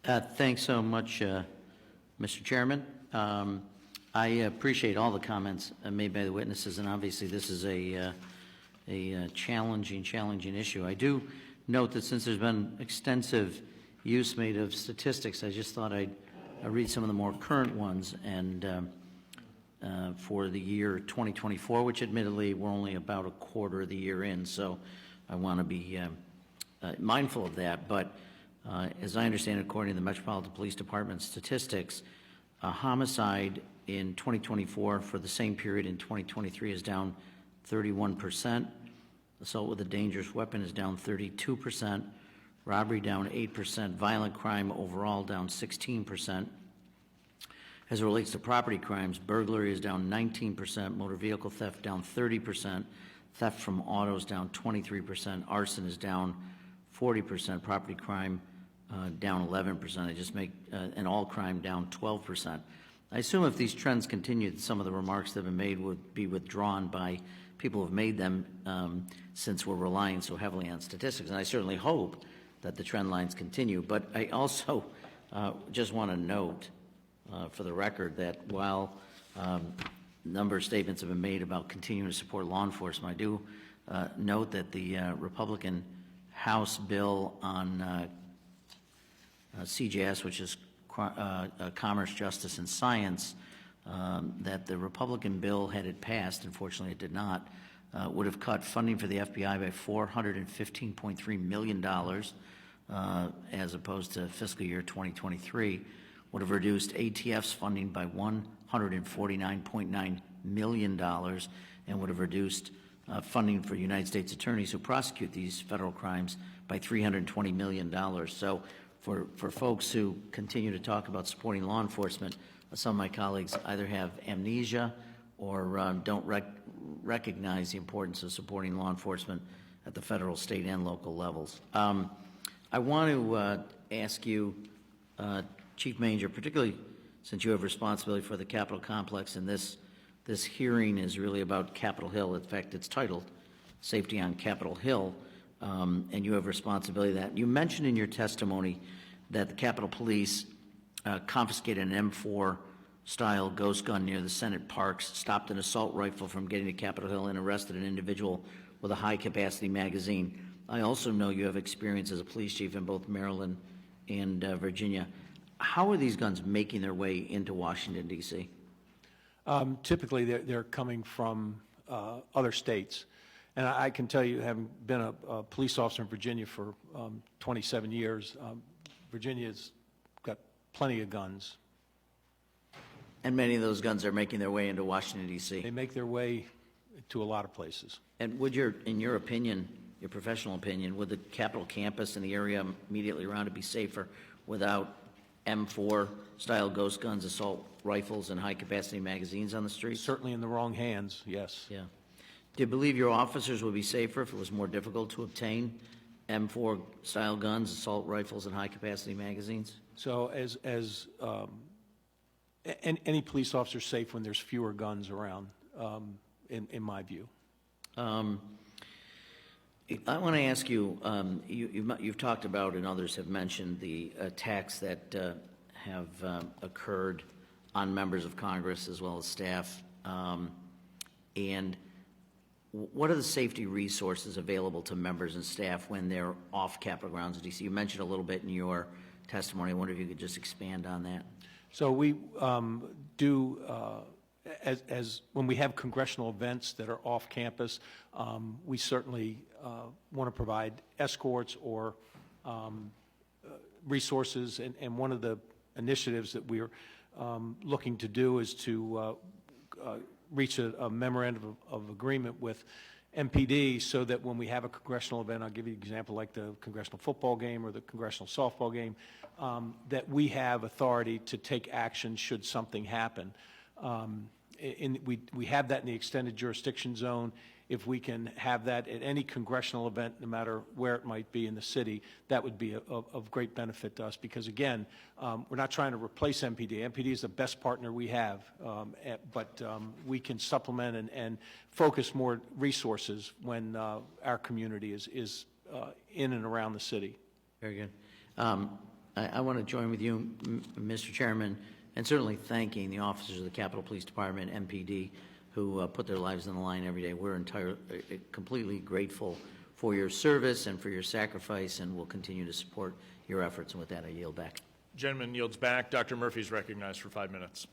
Thanks so much, Mr. Chairman. I appreciate all the comments made by the witnesses, and obviously this is a challenging issue. I do note that since there's been extensive use made of statistics, I just thought I'd read some of the more current ones, and for the year 2024, which admittedly we're only about a quarter of the year in, so I want to be mindful of that. But as I understand it, according to the Metropolitan Police Department statistics, a homicide in 2024 for the same period in 2023 is down 31%. Assault with a dangerous weapon is down 32%. Robbery down 8%. Violent crime overall down 16%. As it relates to property crimes, burglary is down 19%. Motor vehicle theft down 30%. Theft from autos down 23%. Arson is down 40%. Property crime down 11%. I just make and all crime down 12%. I assume if these trends continue, some of the remarks that have been made would be withdrawn by people who have made them, since we're relying so heavily on statistics. And I certainly hope that the trend lines continue. But I also just want to note, for the record, that while a number of statements have been made about continuing to support law enforcement, I do note that the Republican House bill on CJS, which is Commerce, Justice, and Science, that the Republican bill, had it passed, unfortunately it did not, would have cut funding for the FBI by $415.3 million, as opposed to fiscal year 2023, would have reduced ATF's funding by $149.9 million, and would have reduced funding for United States attorneys who prosecute these federal crimes by $320 million. So for folks who continue to talk about supporting law enforcement, some of my colleagues either have amnesia or don't recognize the importance of supporting law enforcement at the federal, state, and local levels. I want to ask you, Chief Manger, particularly since you have responsibility for the Capitol complex, and this hearing is really about Capitol Hill. In fact, it's titled Safety on Capitol Hill, and you have responsibility for that. You mentioned in your testimony that the Capitol Police confiscated an M4 style ghost gun near the Senate Parks, stopped an assault rifle from getting to Capitol Hill, and arrested an individual with a high-capacity magazine. I also know you have experience as a police chief in both Maryland and Virginia. How are these guns making their way into Washington, D.C.? Typically, they're coming from other states. And I can tell you, having been a police officer in Virginia for 27 years, Virginia's got plenty of guns. And many of those guns are making their way into Washington, D.C.? They make their way to a lot of places. And would in your opinion, your professional opinion, would the Capitol campus and the area immediately around it be safer without M4-style ghost guns, assault rifles, and high-capacity magazines on the streets? Certainly in the wrong hands, yes. Yeah. Do you believe your officers would be safer if it was more difficult to obtain M4-style guns, assault rifles, and high-capacity magazines? So any police officer is safe when there's fewer guns around, in my view. I want to ask you, you've talked about, and others have mentioned, the attacks that have occurred on members of Congress as well as staff. And what are the safety resources available to members and staff when they're off Capitol grounds in D.C.? You mentioned a little bit in your testimony. I wonder if you could just expand on that. So we do, as when we have congressional events that are off campus, we certainly want to provide escorts or resources. And one of the initiatives that we're looking to do is to reach a memorandum of agreement with MPD so that when we have a congressional event, I'll give you an example like the congressional football game or the congressional softball game, that we have authority to take action should something happen. We have that in the extended jurisdiction zone. If we can have that at any congressional event, no matter where it might be in the city, that would be of great benefit to us because, again, we're not trying to replace MPD. MPD is the best partner we have, but we can supplement and focus more resources when our community is in and around the city. Very good. I want to join with you, Mr. Chairman, and certainly thanking the officers of the Capitol Police Department, MPD, who put their lives on the line every day. We're completely grateful for your service and for your sacrifice, and we'll continue to support your efforts. And with that, I yield back. Gentleman yields back. Dr. Murphy is recognized for 5 minutes.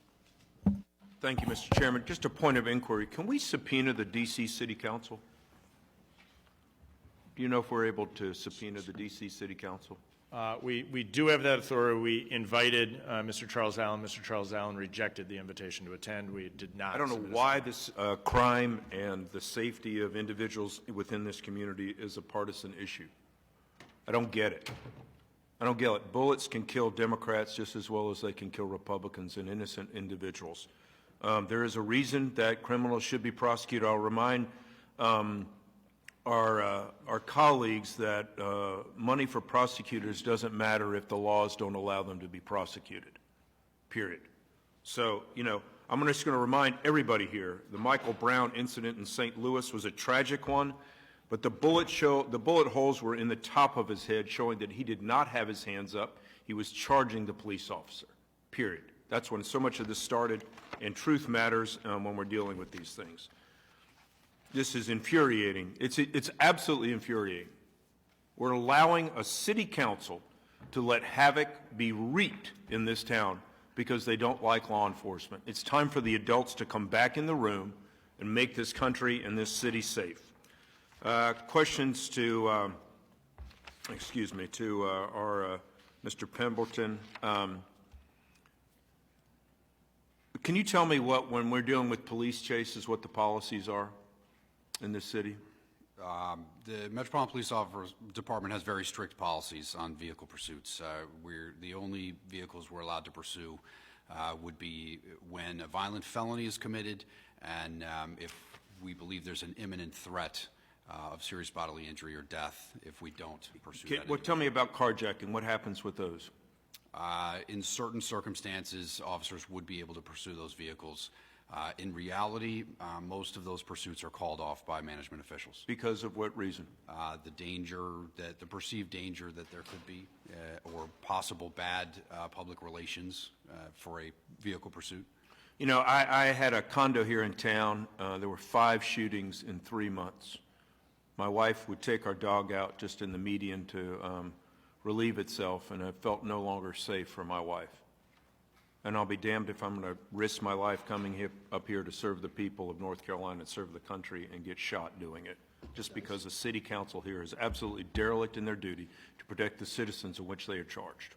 Thank you, Mr. Chairman. Just a point of inquiry. Can we subpoena the D.C. City Council? Do you know if we're able to subpoena the D.C. City Council? We do have that authority. We invited Mr. Charles Allen. Mr. Charles Allen rejected the invitation to attend. We did not. I don't know why this crime and the safety of individuals within this community is a partisan issue. I don't get it. I don't get it. Bullets can kill Democrats just as well as they can kill Republicans and innocent individuals. There is a reason that criminals should be prosecuted. I'll remind our colleagues that money for prosecutors doesn't matter if the laws don't allow them to be prosecuted, period. So, I'm just going to remind everybody here, the Michael Brown incident in St. Louis was a tragic one, but the bullet holes were in the top of his head, showing that he did not have his hands up. He was charging the police officer, period. That's when so much of this started, and truth matters when we're dealing with these things. This is infuriating. It's absolutely infuriating. We're allowing a city council to let havoc be wreaked in this town because they don't like law enforcement. It's time for the adults to come back in the room and make this country and this city safe. Questions to, our Mr. Pemberton. Can you tell me when we're dealing with police chases, what the policies are in this city? The Metropolitan Police Department has very strict policies on vehicle pursuits. The only vehicles we're allowed to pursue would be when a violent felony is committed and if we believe there's an imminent threat of serious bodily injury or death if we don't pursue that. Well, tell me about carjacking. What happens with those? In certain circumstances, officers would be able to pursue those vehicles. In reality, most of those pursuits are called off by management officials. Because of what reason? The perceived danger that there could be, or possible bad public relations for a vehicle pursuit. I had a condo here in town. There were 5 shootings in 3 months. My wife would take our dog out just in the median to relieve itself, and I felt no longer safe for my wife. And I'll be damned if I'm going to risk my life coming up here to serve the people of North Carolina and serve the country and get shot doing it, just because the city council here is absolutely derelict in their duty to protect the citizens in which they are charged.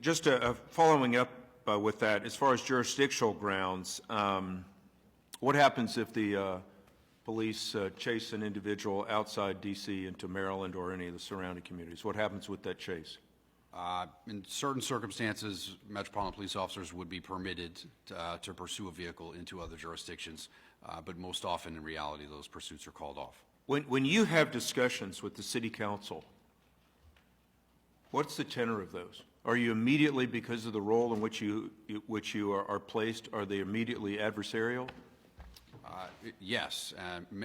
Just following up with that, as far as jurisdictional grounds, what happens if the police chase an individual outside D.C. into Maryland or any of the surrounding communities? What happens with that chase? In certain circumstances, Metropolitan Police officers would be permitted to pursue a vehicle into other jurisdictions, but most often in reality those pursuits are called off. When you have discussions with the city council, what's the tenor of those? Are you immediately, because of the role in which you are placed, are they immediately adversarial? Yes.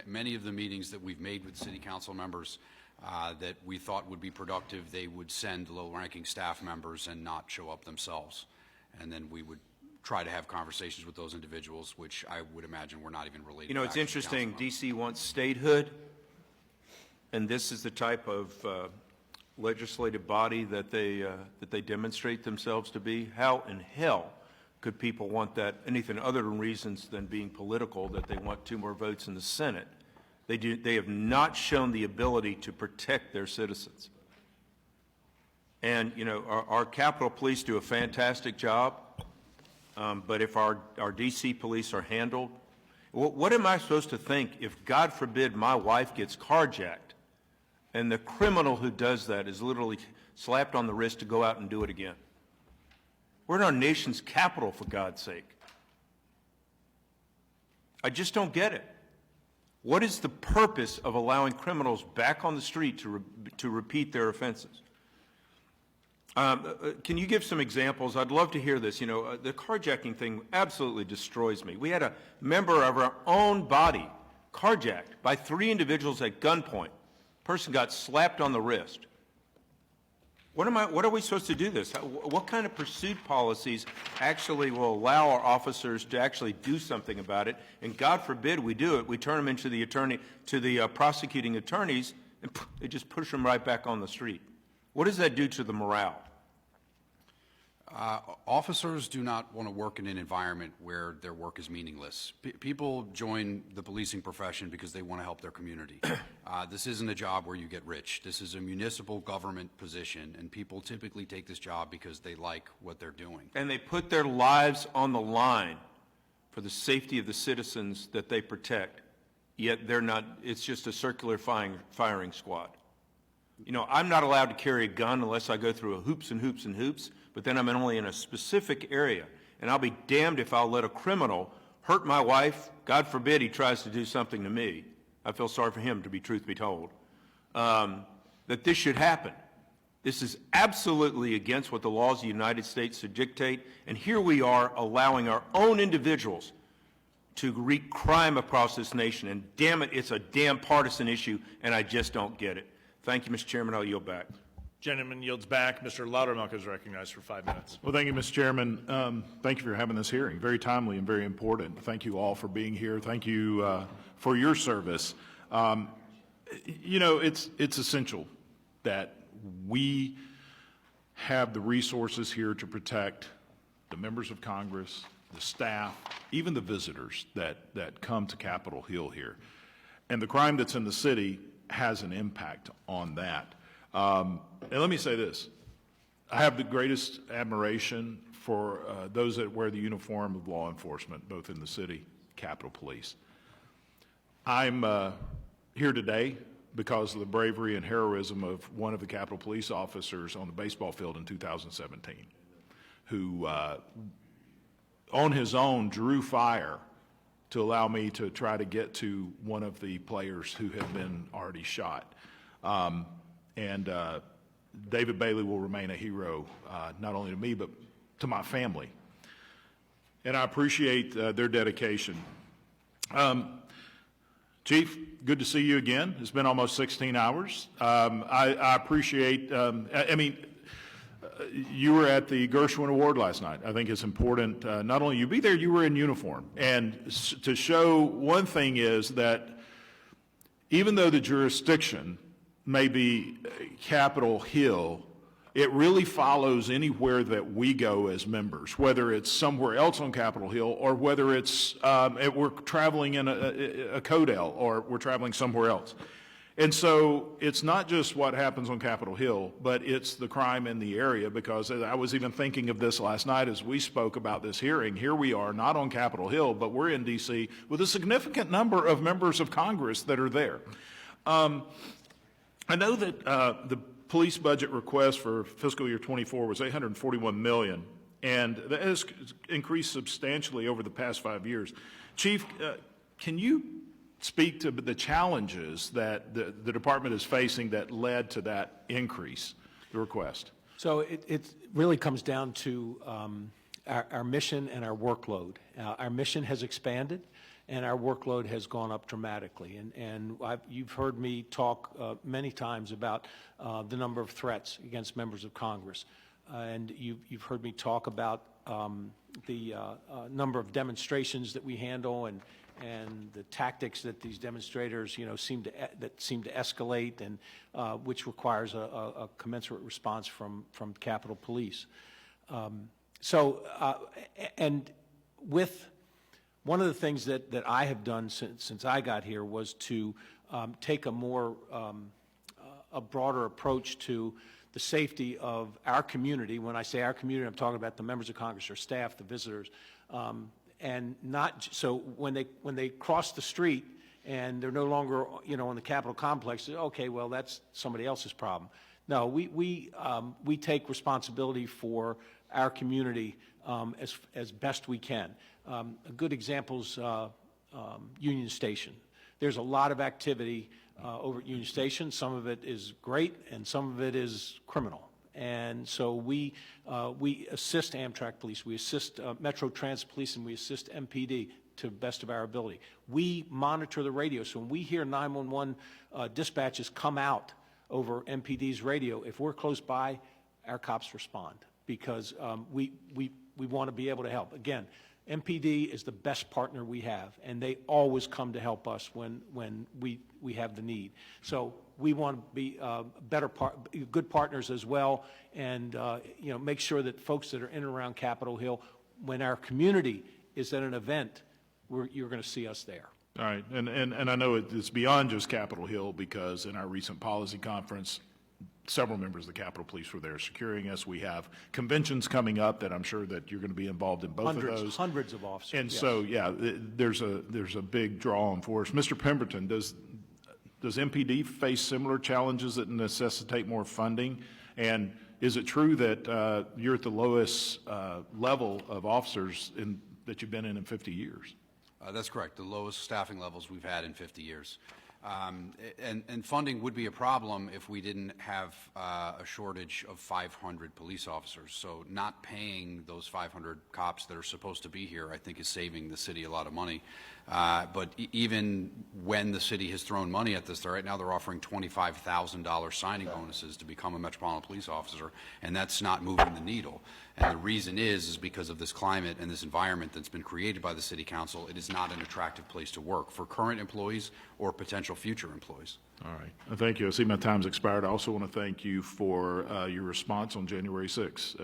Many of the meetings that we've made with city council members that we thought would be productive, they would send low-ranking staff members and not show up themselves. And then we would try to have conversations with those individuals, which I would imagine were not even related. It's interesting, D.C. wants statehood, and this is the type of legislative body that they demonstrate themselves to be. How in hell could people want that, anything other than reasons than being political, that they want 2 more votes in the Senate? They have not shown the ability to protect their citizens. And, our Capitol Police do a fantastic job, but if our D.C. police are handled, what am I supposed to think if, God forbid, my wife gets carjacked and the criminal who does that is literally slapped on the wrist to go out and do it again? We're in our nation's capital, for God's sake. I just don't get it. What is the purpose of allowing criminals back on the street to repeat their offenses? Can you give some examples? I'd love to hear this. The carjacking thing absolutely destroys me. We had a member of our own body carjacked by 3 individuals at gunpoint. Person got slapped on the wrist. What are we supposed to do this? What kind of pursuit policies actually will allow our officers to actually do something about it? And God forbid we do it, we turn them into the prosecuting attorneys, and they just push them right back on the street. What does that do to the morale? Officers do not want to work in an environment where their work is meaningless. People join the policing profession because they want to help their community. This isn't a job where you get rich. This is a municipal government position, and people typically take this job because they like what they're doing. And they put their lives on the line for the safety of the citizens that they protect, yet they're not, it's just a circular firing squad. You know, I'm not allowed to carry a gun unless I go through hoops and hoops and hoops, but then I'm only in a specific area. And I'll be damned if I'll let a criminal hurt my wife. God forbid he tries to do something to me. I feel sorry for him, to be truth be told. That this should happen. This is absolutely against what the laws of the United States should dictate. And here we are allowing our own individuals to wreak crime across this nation. And damn it, it's a damn partisan issue, and I just don't get it. Thank you, Mr. Chairman. I'll yield back. Gentleman yields back. Mr. Loudermilk is recognized for 5 minutes. Well, thank you, Mr. Chairman. Thank you for having this hearing. Very timely and very important. Thank you all for being here. Thank you for your service. You know, it's essential that we have the resources here to protect the members of Congress, the staff, even the visitors that come to Capitol Hill here. And the crime that's in the city has an impact on that. And let me say this. I have the greatest admiration for those that wear the uniform of law enforcement, both in the city, Capitol Police. I'm here today because of the bravery and heroism of one of the Capitol Police officers on the baseball field in 2017, who on his own drew fire to allow me to try to get to one of the players who had been already shot. David Bailey will remain a hero, not only to me, but to my family. And I appreciate their dedication. Chief, good to see you again. It's been almost 16 hours. I appreciate, you were at the Gershwin Award last night. I think it's important, not only you be there, you were in uniform. And to show one thing is that even though the jurisdiction may be Capitol Hill, it really follows anywhere that we go as members, whether it's somewhere else on Capitol Hill or whether it's we're traveling in a Codell or we're traveling somewhere else. And so it's not just what happens on Capitol Hill, but it's the crime in the area, because I was even thinking of this last night as we spoke about this hearing. Here we are, not on Capitol Hill, but we're in D.C. with a significant number of members of Congress that are there. I know that the police budget request for fiscal year 24 was $841 million, and that has increased substantially over the past 5 years. Chief, can you speak to the challenges that the department is facing that led to that increase, the request? So it really comes down to our mission and our workload. Our mission has expanded, and our workload has gone up dramatically. And you've heard me talk many times about the number of threats against members of Congress. And you've heard me talk about the number of demonstrations that we handle and the tactics that these demonstrators, seem to escalate, and which requires a commensurate response from Capitol Police. And with one of the things that I have done since I got here was to take a broader approach to the safety of our community. When I say our community, I'm talking about the members of Congress, our staff, the visitors, and not so when they cross the street and they're no longer in the Capitol complex. Okay, well that's somebody else's problem. No, we take responsibility for our community as best we can. A good example's Union Station. There's a lot of activity over at Union Station. Some of it is great, and some of it is criminal. And so we assist Amtrak Police, we assist Metro Transit Police, and we assist MPD to the best of our ability. We monitor the radio, so when we hear 911 dispatches come out over MPD's radio, if we're close by, our cops respond, because we want to be able to help. Again, MPD is the best partner we have, and they always come to help us when we have the need. So we want to be good partners as well, and make sure that folks that are in and around Capitol Hill, when our community is at an event, you're going to see us there. All right, and I know it's beyond just Capitol Hill, because in our recent policy conference, several members of the Capitol Police were there securing us. We have conventions coming up that I'm sure that you're going to be involved in both of those. Hundreds of officers. And yes. so, yeah, there's a big draw on force. Mr. Pemberton, does MPD face similar challenges that necessitate more funding? And is it true that you're at the lowest level of officers that you've been in 50 years? That's correct, the lowest staffing levels we've had in 50 years. And funding would be a problem if we didn't have a shortage of 500 police officers. So not paying those 500 cops that are supposed to be here, I think, is saving the city a lot of money. But even when the city has thrown money at this, right now they're offering $25,000 signing bonuses to become a Metropolitan Police officer, and that's not moving the needle. And the reason is because of this climate and this environment that's been created by the City Council. It is not an attractive place to work for current employees or potential future employees. All right. Thank you. I see my time's expired. I also want to thank you for your response on January 6th.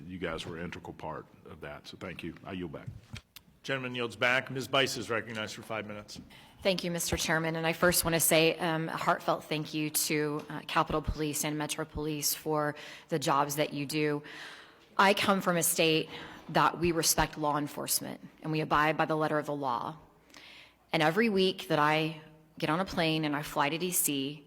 You guys were an integral part of that, so thank you. I yield back. Gentleman yields back. Ms. Bice is recognized for 5 minutes. Thank you, Mr. Chairman. And I first want to say a heartfelt thank you to Capitol Police and Metro Police for the jobs that you do. I come from a state that we respect law enforcement and we abide by the letter of the law. And every week that I get on a plane and I fly to DC,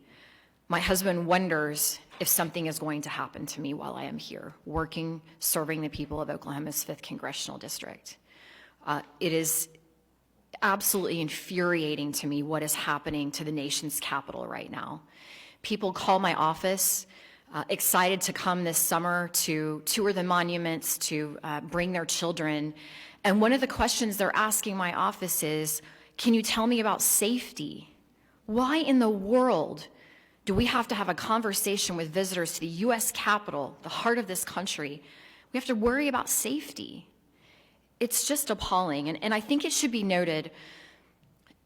my husband wonders if something is going to happen to me while I am here, working, serving the people of Oklahoma's 5th Congressional District. It is absolutely infuriating to me what is happening to the nation's capital right now. People call my office excited to come this summer to tour the monuments, to bring their children. And one of the questions they're asking my office is, can you tell me about safety? Why in the world do we have to have a conversation with visitors to the U.S. Capitol, the heart of this country? We have to worry about safety. It's just appalling. And I think it should be noted,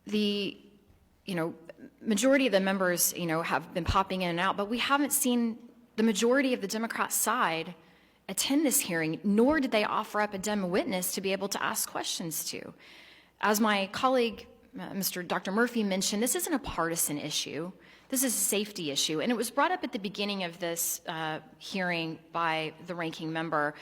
the majority of the members, have been popping in and out, but we haven't seen the majority of the Democrat side attend this hearing, nor did they offer up a Dem witness to be able to ask questions to. As my colleague, Dr. Murphy mentioned, this isn't a partisan issue. This is a safety issue. And it was brought up at the beginning of this hearing by the ranking member.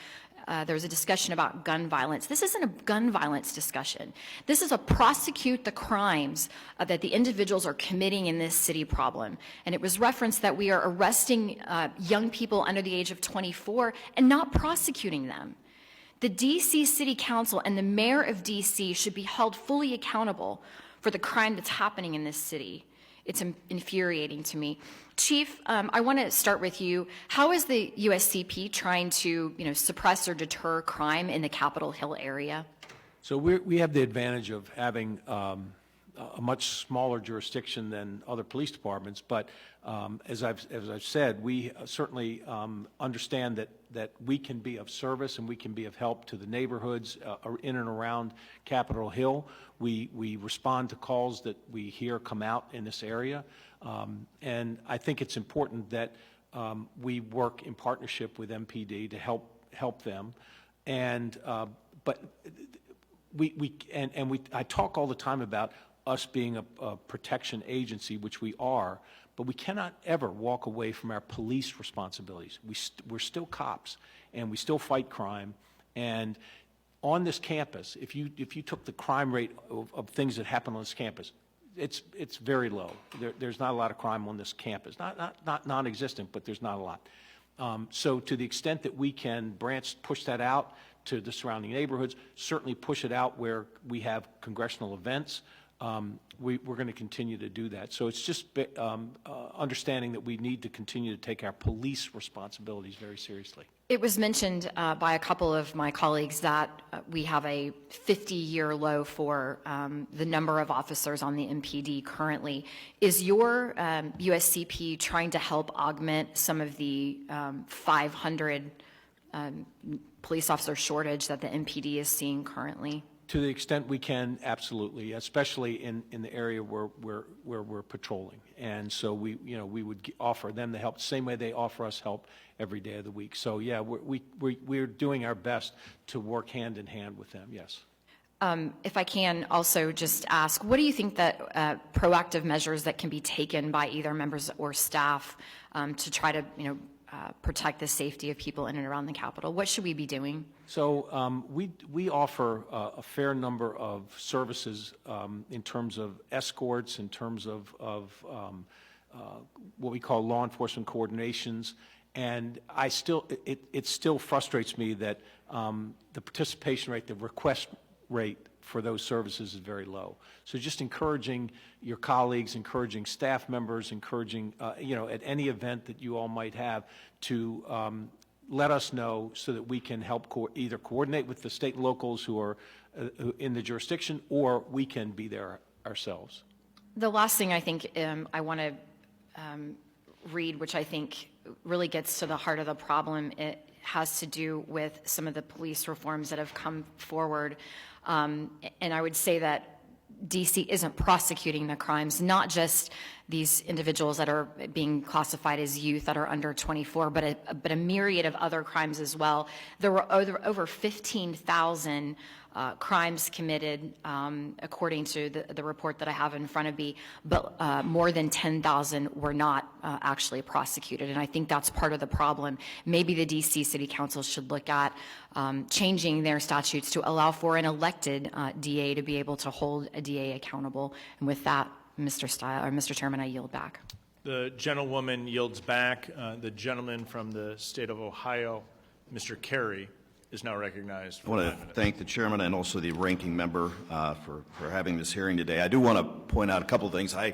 There was a discussion about gun violence. This isn't a gun violence discussion. This is a prosecute the crimes that the individuals are committing in this city problem. And it was referenced that we are arresting young people under the age of 24 and not prosecuting them. The DC City Council and the mayor of DC should be held fully accountable for the crime that's happening in this city. It's infuriating to me. Chief, I want to start with you. How is the USCP trying to, suppress or deter crime in the Capitol Hill area? So we have the advantage of having a much smaller jurisdiction than other police departments, but as I've said, we certainly understand that we can be of service and we can be of help to the neighborhoods in and around Capitol Hill. We respond to calls that we hear come out in this area, and I think it's important that we work in partnership with MPD to help them, and but I talk all the time about us being a protection agency, which we are, but we cannot ever walk away from our police responsibilities. We're still cops, and we still fight crime. And on this campus, if you took the crime rate of things that happen on this campus, it's very low. There's not a lot of crime on this campus. Not non-existent, but there's not a lot. So to the extent that we can push that out to the surrounding neighborhoods, certainly push it out where we have congressional events. we're going to continue to do that. So it's just understanding that we need to continue to take our police responsibilities very seriously. It was mentioned by a couple of my colleagues that we have a 50-year low for the number of officers on the MPD currently. Is your USCP trying to help augment some of the 500 police officer shortage that the MPD is seeing currently? To the extent we can, absolutely, especially in the area where we're patrolling. And so we would offer them the help, same way they offer us help every day of the week. So yeah, we're doing our best to work hand in hand with them, yes. If I can also just ask, what do you think that proactive measures that can be taken by either members or staff to try to, protect the safety of people in and around the Capitol? What should we be doing? So we offer a fair number of services in terms of escorts, in terms of what we call law enforcement coordinations, and it still frustrates me that the participation rate, the request rate for those services is very low. So just encouraging your colleagues, encouraging staff members, encouraging, at any event that you all might have to let us know so that we can help either coordinate with the state and locals who are in the jurisdiction, or we can be there ourselves. The last thing I think I want to read, which I think really gets to the heart of the problem, it has to do with some of the police reforms that have come forward. And I would say that DC isn't prosecuting the crimes, not just these individuals that are being classified as youth that are under 24, but a myriad of other crimes as well. There were over 15,000 crimes committed, according to the report that I have in front of me, but more than 10,000 were not actually prosecuted. And I think that's part of the problem. Maybe the DC City Council should look at changing their statutes to allow for an elected DA to be able to hold a DA accountable. And with that, Mr. Chairman, I yield back. The gentlewoman yields back. The gentleman from the state of Ohio, Mr. Carey, is now recognized. I want to thank the chairman and also the ranking member for having this hearing today. I do want to point out a couple of things. I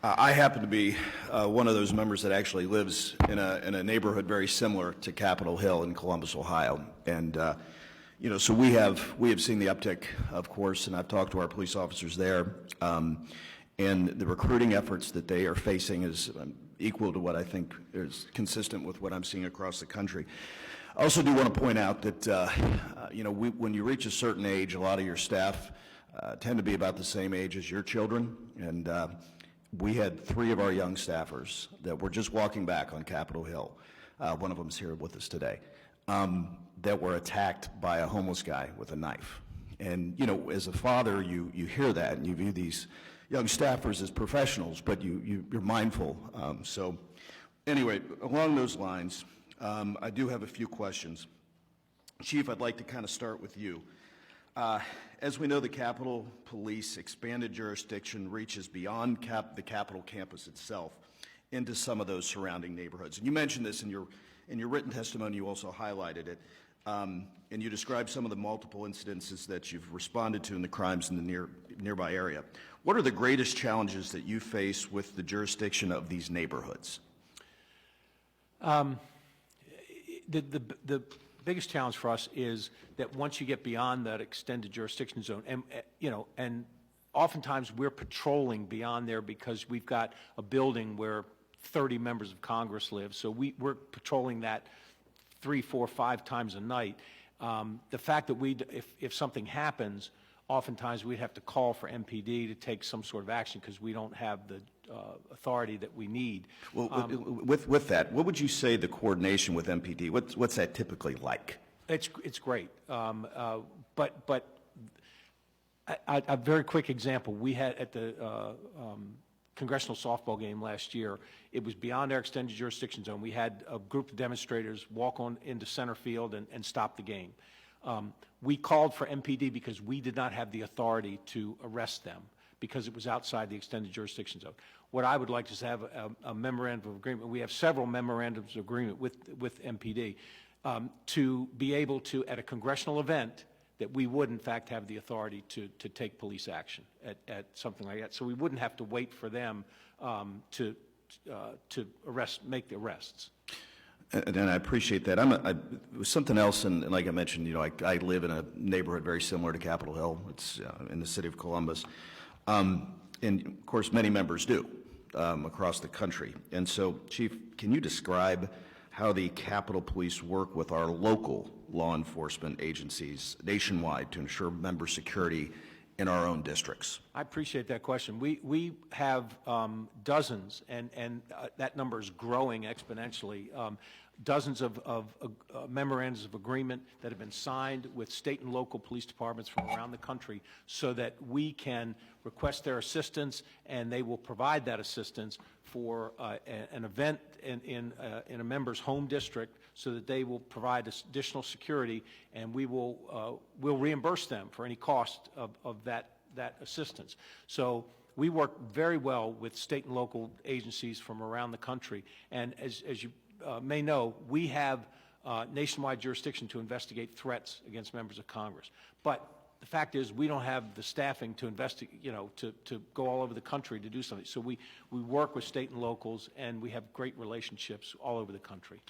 happen to be one of those members that actually lives in a neighborhood very similar to Capitol Hill in Columbus, Ohio, and so we have seen the uptick, of course, and I've talked to our police officers there, and the recruiting efforts that they are facing is equal to what I think is consistent with what I'm seeing across the country. I also do want to point out that, when you reach a certain age, a lot of your staff tend to be about the same age as your children, and we had 3 of our young staffers that were just walking back on Capitol Hill. One of them is here with us today, that were attacked by a homeless guy with a knife. And, as a father, you hear that, and you view these young staffers as professionals, but you're mindful. So anyway, along those lines, I do have a few questions. Chief, I'd like to kind of start with you. As we know, the Capitol Police expanded jurisdiction reaches beyond the Capitol campus itself into some of those surrounding neighborhoods. And you mentioned this in your written testimony. You also highlighted it. And you described some of the multiple incidences that you've responded to in the crimes in the nearby area. What are the greatest challenges that you face with the jurisdiction of these neighborhoods? The biggest challenge for us is that once you get beyond that extended jurisdiction zone, and oftentimes we're patrolling beyond there because we've got a building where 30 members of Congress live, so we're patrolling that 3, 4, 5 times a night. The fact that if something happens, oftentimes we'd have to call for MPD to take some sort of action because we don't have the authority that we need. Well, with that, what would you say the coordination with MPD, what's that typically like? It's great. But a very quick example, we had at the congressional softball game last year, it was beyond our extended jurisdiction zone. We had a group of demonstrators walk on into center field and stop the game. We called for MPD because we did not have the authority to arrest them because it was outside the extended jurisdiction zone. What I would like is to have a memorandum of agreement. We have several memorandums of agreement with MPD to be able to, at a congressional event, that we would in fact have the authority to take police action at something like that. So we wouldn't have to wait for them to make the arrests. And I appreciate that. Something else, and like I mentioned, I live in a neighborhood very similar to Capitol Hill. It's in the city of Columbus. And of course, many members do across the country. And so, Chief, can you describe how the Capitol Police work with our local law enforcement agencies nationwide to ensure member security in our own districts? I appreciate that question. We have dozens, and that number is growing exponentially, dozens of memorandums of agreement that have been signed with state and local police departments from around the country so that we can request their assistance, and they will provide that assistance for an event in a member's home district so that they will provide additional security, and we'll reimburse them for any cost of that assistance. So we work very well with state and local agencies from around the country, and as you may know, we have nationwide jurisdiction to investigate threats against members of Congress. But the fact is, we don't have the staffing to investigate, to go all over the country to do something. So we work with state and locals, and we have great relationships all over the country.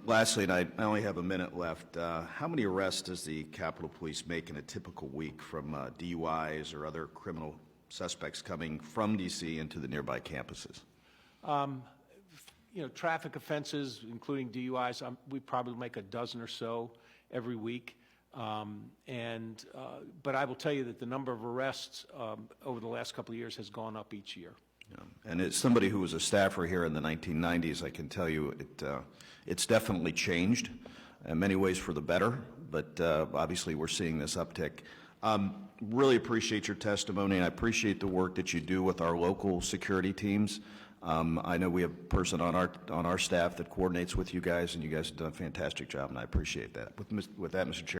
Lastly, and I only have a minute left, how many arrests does the Capitol Police make in a typical week from DUIs or other criminal suspects coming from D.C. into the nearby campuses? Traffic offenses, including DUIs, we probably make a dozen or so every week. But I will tell you that the number of arrests over the last couple of years has gone up each year. Yeah. And as somebody who was a staffer here in the 1990s, I can tell you it's definitely changed in many ways for the better, but obviously we're seeing this uptick. Really appreciate your testimony, and I appreciate the work that you do with our local security teams. I know we have a person on our staff that coordinates with you guys, and you guys have done a fantastic job, and I appreciate that. With that, Mr. Chair.